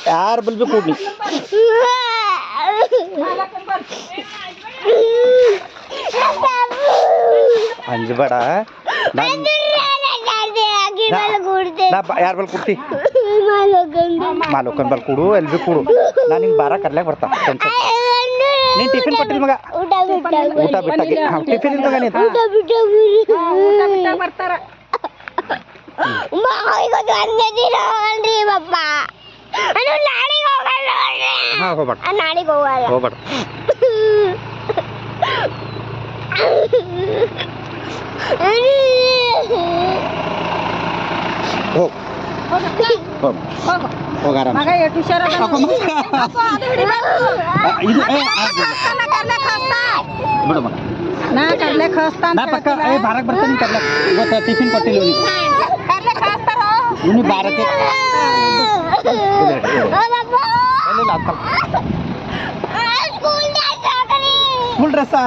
ಯಾರ ಬಲ್ ಬೇಕು ಕೂಡ್ಲಿ ಅಂಜಬೇಡ ಯಾರ ಬಲ್ ಕೊಡ್ತಿ ಮಾಲೋಕನ್ ಬಲ್ ಕೊಡು ಎಲ್ಲಿ ಬಿ ಕೊಡು ನಾನು ಹಿಂಗೆ ಬಾರ ಕರ್ಲಾಕ ಬರ್ತಾ ನೀನು ಟಿಫಿನ್ ಕೊಟ್ಟಿಲ್ಲ ಮಗ ಊಟ ಬಿಟ್ಟಾಗಿ ಟಿಫಿನ್ ಇಲ್ಲ ಮಗ ನೀನು ಬರ್ತಾರ ಹಾಂ ಹೋಗ್ಬೇಡ ನಾಳೆಗೆ ಹೋಗಲ್ಲ ಹೋಗ್ಬೇಡ ಹೋಗ್ ಹೋಗಾರ ಮಗ ಎಷ್ಟು ಹುಷಾರ ಬಿಡು ಮಗ ನಾ ಕರ್ಲೆಕ್ ಹಸ್ತಾನ ನಾ ಪಕ್ಕ ಬಾರಕ್ಕೆ ಬರ್ತಾನೆ ಕರ್ಲಕ್ಕೆ ಇವತ್ತು ಟಿಫಿನ್ ಕೊಟ್ಟಿಲ್ಲ ಕರ್ಲೆಕ್ ಹಸ್ತಾರ ಇನ್ನು ಬಾರಕ್ಕೆ ಸ್ಕೂಲ್ ಡ್ರೆಸ್ಸಾ